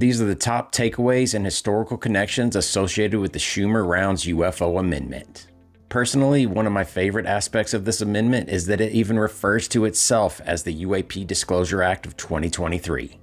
These are the top takeaways and historical connections associated with the Schumer-Rounds UFO Amendment. Personally, one of my favorite aspects of this amendment is that it even refers to itself as the UAP Disclosure Act of 2023.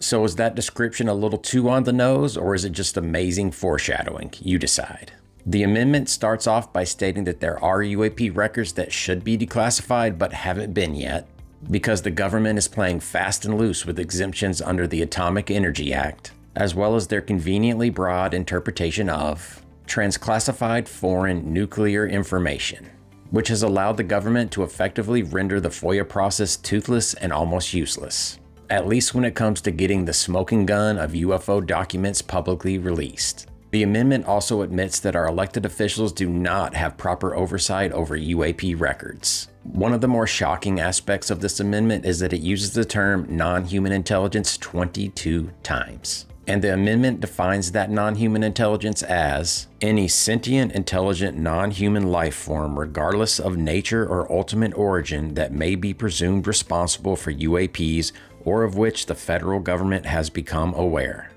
So is that description a little too on the nose, or is it just amazing foreshadowing? You decide. The amendment starts off by stating that there are UAP records that should be declassified but haven't been yet, because the government is playing fast and loose with exemptions under the Atomic Energy Act, as well as their conveniently broad interpretation of transclassified foreign nuclear information, which has allowed the government to effectively render the FOIA process toothless and almost useless, at least when it comes to getting the smoking gun of UFO documents publicly released. The amendment also admits that our elected officials do not have proper oversight over UAP records. One of the more shocking aspects of this amendment is that it uses the term non-human intelligence 22 times. And the amendment defines that non-human intelligence as any sentient, intelligent, non-human life form, regardless of nature or ultimate origin, that may be presumed responsible for UAPs or of which the federal government has become aware.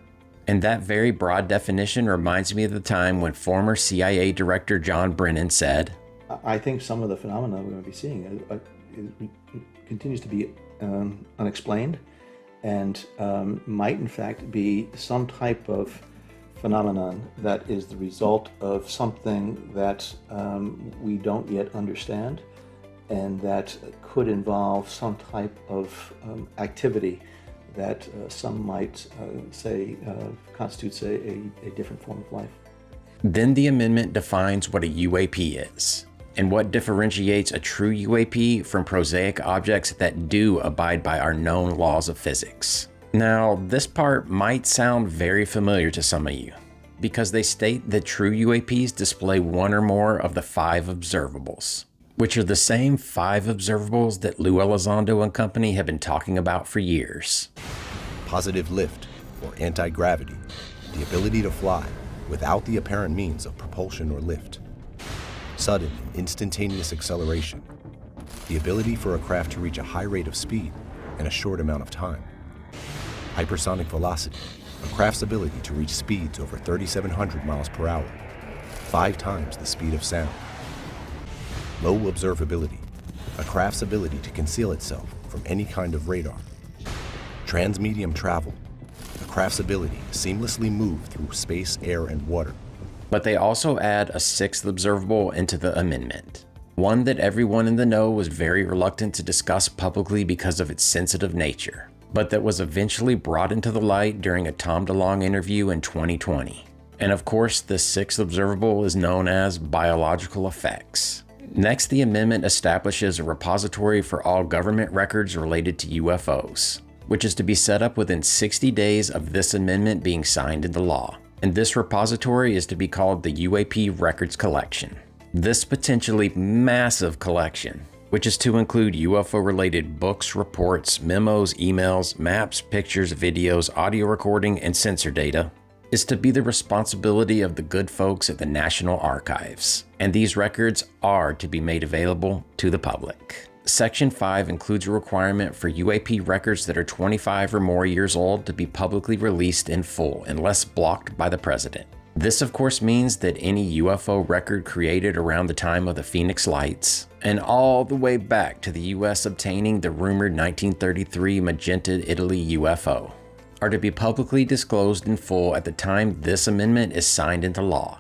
And that very broad definition reminds me of the time when former CIA Director John Brennan said, I think some of the phenomena we're going to be seeing continues to be unexplained and might in fact be some type of phenomenon that is the result of something that we don't yet understand, and that could involve some type of activity that some might say constitutes a different form of life. Then the amendment defines what a UAP is, and what differentiates a true UAP from prosaic objects that do abide by our known laws of physics. Now, this part might sound very familiar to some of you, because they state that true UAPs display one or more of the 5 observables, which are the same 5 observables that Lou Elizondo and company have been talking about for years. Positive lift, or anti-gravity, the ability to fly without the apparent means of propulsion or lift. Sudden and instantaneous acceleration, the ability for a craft to reach a high rate of speed in a short amount of time. Hypersonic velocity, a craft's ability to reach speeds over 3,700 miles per hour, 5 times the speed of sound. Low observability, a craft's ability to conceal itself from any kind of radar. Transmedium travel, a craft's ability to seamlessly move through space, air, and water. But they also add a 6th observable into the amendment, one that everyone in the know was very reluctant to discuss publicly because of its sensitive nature, but that was eventually brought into the light during a Tom DeLonge interview in 2020. And of course, the 6th observable is known as biological effects. Next, the amendment establishes a repository for all government records related to UFOs, which is to be set up within 60 days of this amendment being signed into law. And this repository is to be called the UAP Records Collection. This potentially massive collection, which is to include UFO-related books, reports, memos, emails, maps, pictures, videos, audio recording, and sensor data, is to be the responsibility of the good folks at the National Archives, and these records are to be made available to the public. Section 5 includes a requirement for UAP records that are 25 or more years old to be publicly released in full unless blocked by the president. This of course means that any UFO record created around the time of the Phoenix Lights, and all the way back to the US obtaining the rumored 1933 Magenta Italy UFO, are to be publicly disclosed in full at the time this amendment is signed into law.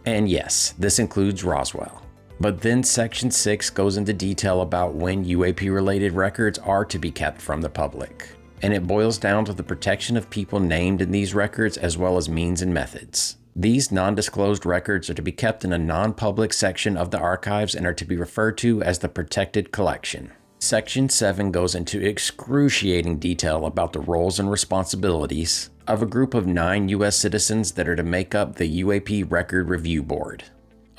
And yes, this includes Roswell. But then Section 6 goes into detail about when UAP-related records are to be kept from the public. And it boils down to the protection of people named in these records as well as means and methods. These non-disclosed records are to be kept in a non-public section of the archives and are to be referred to as the protected collection. Section 7 goes into excruciating detail about the roles and responsibilities of a group of 9 U.S. citizens that are to make up the UAP Record Review Board.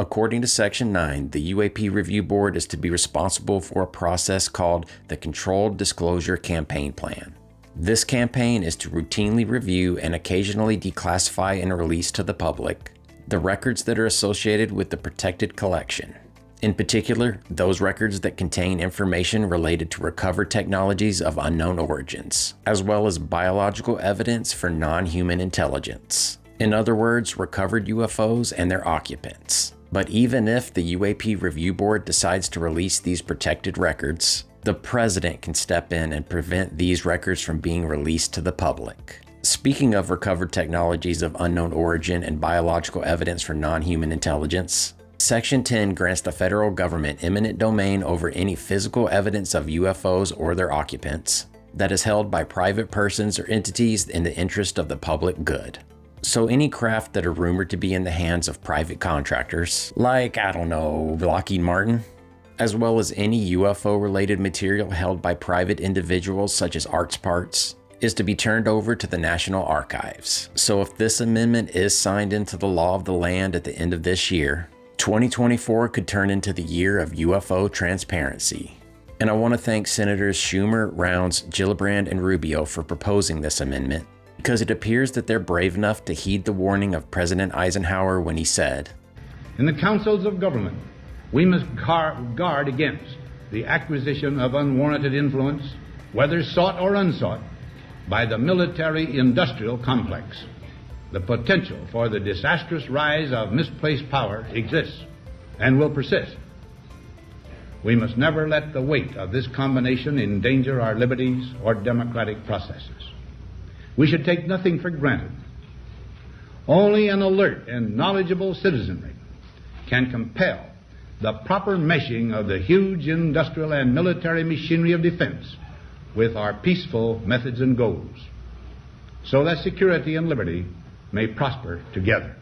According to Section 9, the UAP Review Board is to be responsible for a process called the Controlled Disclosure Campaign Plan. This campaign is to routinely review and occasionally declassify and release to the public the records that are associated with the protected collection. In particular, those records that contain information related to recovered technologies of unknown origins, as well as biological evidence for non-human intelligence. In other words, recovered UFOs and their occupants. But even if the UAP Review Board decides to release these protected records, the president can step in and prevent these records from being released to the public. Speaking of recovered technologies of unknown origin and biological evidence for non-human intelligence, Section 10 grants the federal government eminent domain over any physical evidence of UFOs or their occupants that is held by private persons or entities in the interest of the public good. So any craft that are rumored to be in the hands of private contractors, like, I don't know, Lockheed Martin, as well as any UFO-related material held by private individuals such as arts parts, is to be turned over to the National Archives. So if this amendment is signed into the law of the land at the end of this year, 2024 could turn into the year of UFO transparency. And I want to thank Senators Schumer, Rounds, Gillibrand, and Rubio for proposing this amendment, because it appears that they're brave enough to heed the warning of President Eisenhower when he said, "In the councils of government, we must guard against the acquisition of unwarranted influence, whether sought or unsought, by the military-industrial complex. The potential for the disastrous rise of misplaced power exists and will persist. We must never let the weight of this combination endanger our liberties or democratic processes. We should take nothing for granted. Only an alert and knowledgeable citizenry can compel the proper meshing of the huge industrial and military machinery of defense with our peaceful methods and goals, so that security and liberty may prosper together."